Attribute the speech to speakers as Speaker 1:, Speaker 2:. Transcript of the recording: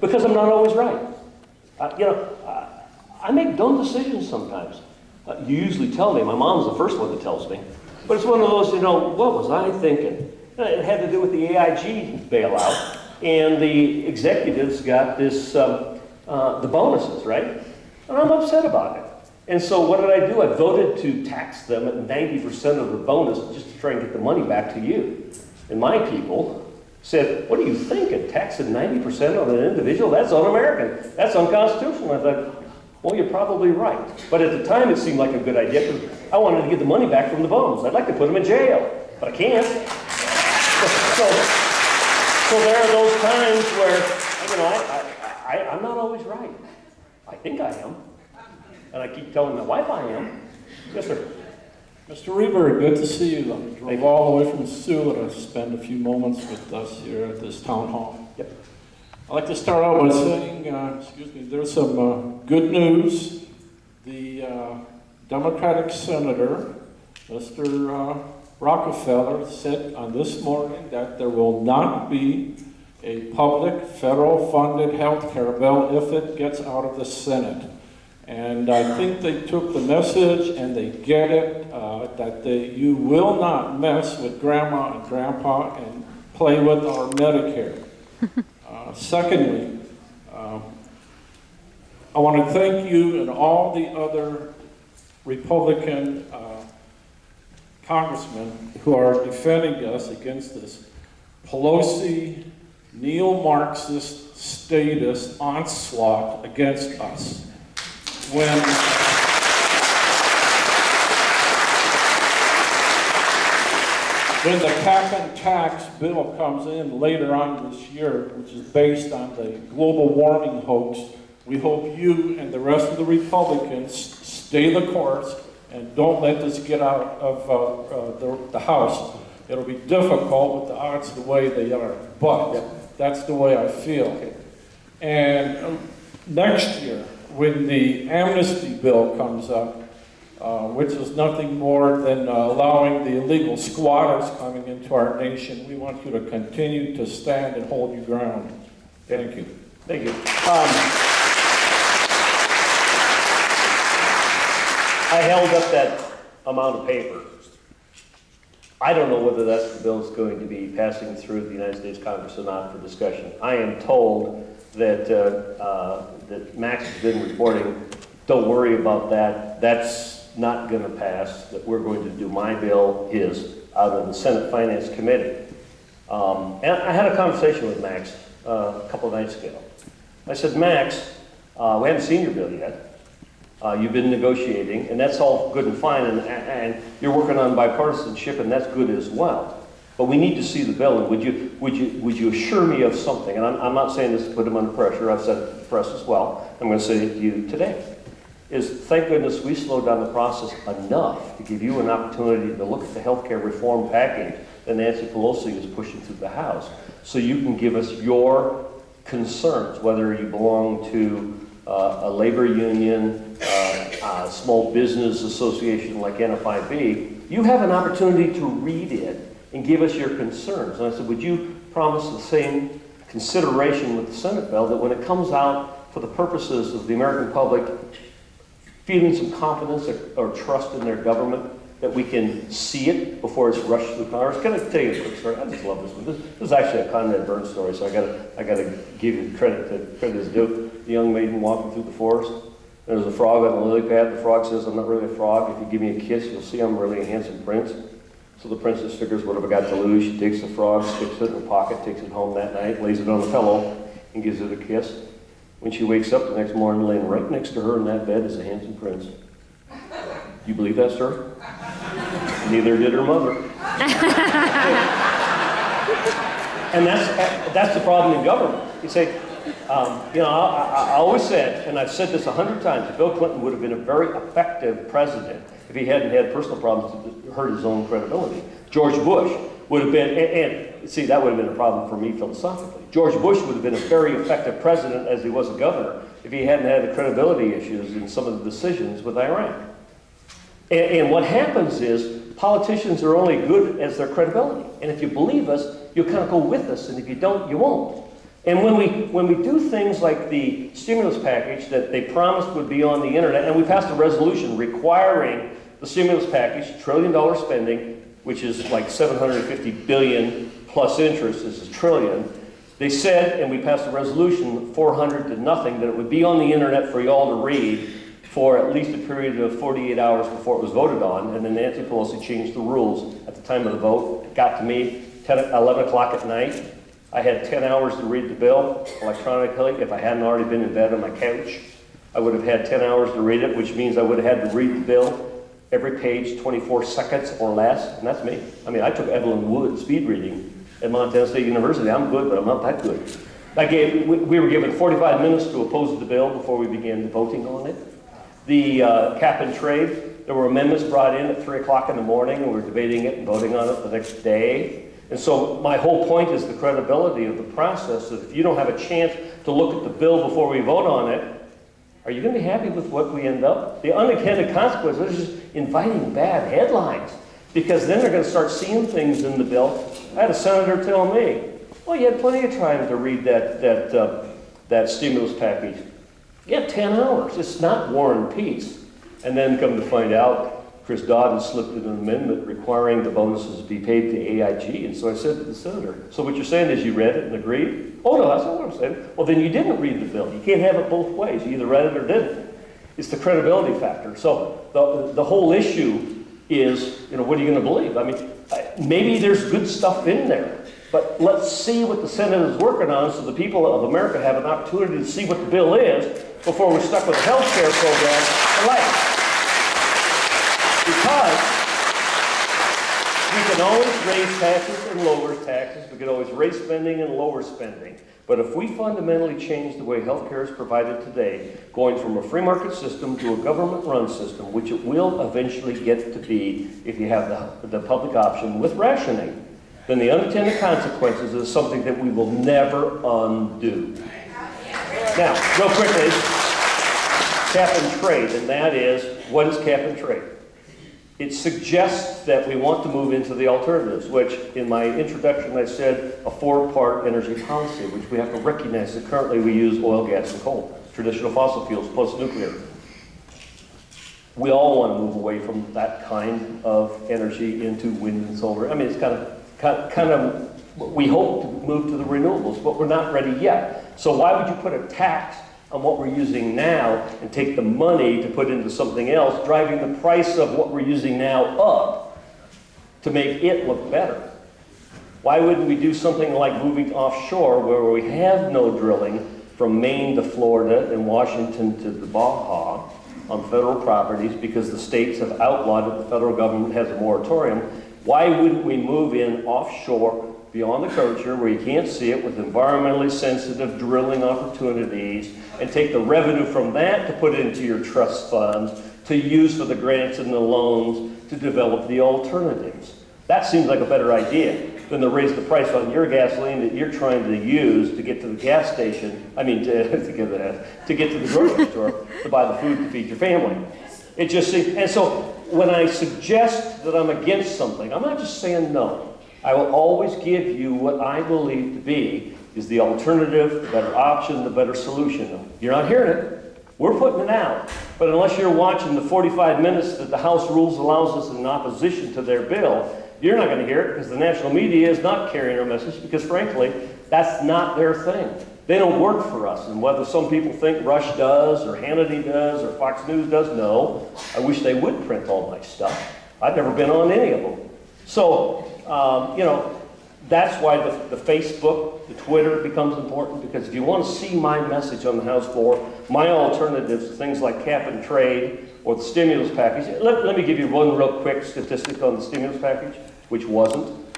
Speaker 1: because I'm not always right. I make dumb decisions sometimes. You usually tell me. My mom's the first one that tells me. But it's one of those, what was I thinking? It had to do with the AIG bailout, and the executives got this, the bonuses, right? And I'm upset about it. And so what did I do? I voted to tax them at 90% of the bonus just to try and get the money back to you. And my people said, what are you thinking? Taxing 90% on an individual? That's un-American. That's unconstitutional. I thought, well, you're probably right. But at the time, it seemed like a good idea because I wanted to get the money back from the bonus. I'd like to put them in jail, but I can't. So there are those times where, I'm not always right. I think I am. And I keep telling my wife I am. Yes, sir.
Speaker 2: Mr. Rehberg, good to see you. I drove all the way from Sewell to spend a few moments with us here at this town hall.
Speaker 1: Yep.
Speaker 2: I'd like to start out by saying, there's some good news. The Democratic Senator, Mr. Rockefeller, said on this morning that there will not be a public, federal-funded health care bill if it gets out of the Senate. And I think they took the message and they get it, that you will not mess with grandma and grandpa and play with our Medicare. Secondly, I want to thank you and all the other Republican congressmen who are defending us against this Pelosi neo-Marxist statist onslaught against us. When the cap and tax bill comes in later on this year, which is based on the global warming hoax, we hope you and the rest of the Republicans stay the course and don't let this get out of the House. It'll be difficult with the odds the way they are, but that's the way I feel. And next year, when the amnesty bill comes up, which is nothing more than allowing the illegal squatters coming into our nation, we want you to continue to stand and hold your ground. Thank you.
Speaker 1: Thank you. I held up that amount of paper. I don't know whether that's the bill is going to be passing through the United States Congress or not for discussion. I am told that that Max has been reporting, don't worry about that. That's not going to pass. That we're going to do my bill, his, out of the Senate Finance Committee. And I had a conversation with Max a couple of nights ago. I said, Max, we haven't seen your bill yet. You've been negotiating, and that's all good and fine, and you're working on bipartisanship, and that's good as well. But we need to see the bill, and would you assure me of something? And I'm not saying this to put him under pressure. I've said it to the press as well. I'm going to say it to you today. Is thank goodness we slowed down the process enough to give you an opportunity to look at the health care reform package that Nancy Pelosi is pushing through the House, so you can give us your concerns, whether you belong to a labor union, a small business association like NFIB. You have an opportunity to read it and give us your concerns. And I said, would you promise the same consideration with the Senate bill, that when it comes out for the purposes of the American public feeling some confidence or trust in their government, that we can see it before it's rushed through Congress? Can I tell you a quick story? I just love this one. This is actually a Conrad Burns story, so I gotta give you credit is due. The young maiden walking through the forest. There's a frog on a lily pad. The frog says, I'm not really a frog. If you give me a kiss, you'll see I'm really a handsome prince. So the princess figures, what have I got to lose? She takes the frog, sticks it in her pocket, takes it home that night, lays it on the pillow, and gives it a kiss. When she wakes up the next morning, laying right next to her in that bed is a handsome prince. Do you believe that story? Neither did her mother. And that's the problem in government. You say, I always said, and I've said this 100 times, that Bill Clinton would have been a very effective president if he hadn't had personal problems to hurt his own credibility. George Bush would have been, and see, that would have been a problem for me philosophically. George Bush would have been a very effective president as he was a governor if he hadn't had the credibility issues in some of the decisions with Iran. And what happens is politicians are only good as their credibility. And if you believe us, you'll kind of go with us, and if you don't, you won't. And when we do things like the stimulus package that they promised would be on the internet, and we passed a resolution requiring the stimulus package, $1 trillion spending, which is like $750 billion plus interest is $1 trillion. They said, and we passed a resolution 400 to nothing, that it would be on the internet for y'all to read for at least a period of 48 hours before it was voted on, and then Nancy Pelosi changed the rules at the time of the vote. It got to me 11 o'clock at night. I had 10 hours to read the bill electronically. If I hadn't already been in bed on my couch, I would have had 10 hours to read it, which means I would have had to read the bill every page 24 seconds or less, and that's me. I mean, I took Evelyn Wood speed reading at Montana State University. I'm good, but I'm not that good. We were given 45 minutes to oppose the bill before we began voting on it. The cap and trade, there were amendments brought in at 3 o'clock in the morning, and we were debating it and voting on it the next day. And so my whole point is the credibility of the process, that if you don't have a chance to look at the bill before we vote on it, are you going to be happy with what we end up? The unintended consequences is just inviting bad headlines, because then they're going to start seeing things in the bill. I had a senator tell me, well, you had plenty of time to read that stimulus package. You had 10 hours. It's not War and Peace. And then come to find out, Chris Dodd has slipped in an amendment requiring the bonuses be paid to AIG. And so I said to the senator, so what you're saying is you read it and agreed? Oh, no, that's not what I'm saying. Well, then you didn't read the bill. You can't have it both ways. You either read it or didn't. It's the credibility factor. So the whole issue is, what are you going to believe? I mean, maybe there's good stuff in there, but let's see what the Senate is working on so the people of America have an opportunity to see what the bill is before we're stuck with a health care program for life. Because we can always raise taxes and lower taxes. We can always raise spending and lower spending. But if we fundamentally change the way health care is provided today, going from a free market system to a government-run system, which it will eventually get to be if you have the public option with rationing, then the unintended consequences is something that we will never undo. Now, real quickly, cap and trade, and that is, what is cap and trade? It suggests that we want to move into the alternatives, which in my introduction I said a four-part energy policy, which we have to recognize that currently we use oil, gas, and coal, traditional fossil fuels plus nuclear. We all want to move away from that kind of energy into wind and solar. I mean, it's kind of we hope to move to the renewables, but we're not ready yet. So why would you put a tax on what we're using now and take the money to put into something else, driving the price of what we're using now up to make it look better? Why wouldn't we do something like moving offshore where we have no drilling from Maine to Florida and Washington to the Baja on federal properties because the states have outlawed it, the federal government has a moratorium? Why wouldn't we move in offshore beyond the curvature where you can't see it with environmentally sensitive drilling opportunities and take the revenue from that to put into your trust funds to use for the grants and the loans to develop the alternatives? That seems like a better idea than to raise the price on your gasoline that you're trying to use to get to the gas station, to get to the grocery store to buy the food to feed your family. It just seems, and so when I suggest that I'm against something, I'm not just saying no. I will always give you what I believe to be is the alternative, the better option, the better solution. You're not hearing it. We're putting it out. But unless you're watching the 45 minutes that the House Rules allows us in opposition to their bill, you're not going to hear it because the national media is not carrying our message because, frankly, that's not their thing. They don't work for us. And whether some people think Rush does or Hannity does or Fox News does, no. I wish they would print all my stuff. I've never been on any of them. So, that's why the Facebook, the Twitter becomes important, because if you want to see my message on the House floor, my alternatives, things like cap and trade or the stimulus package. Let me give you one real quick statistic on the stimulus package, which wasn't.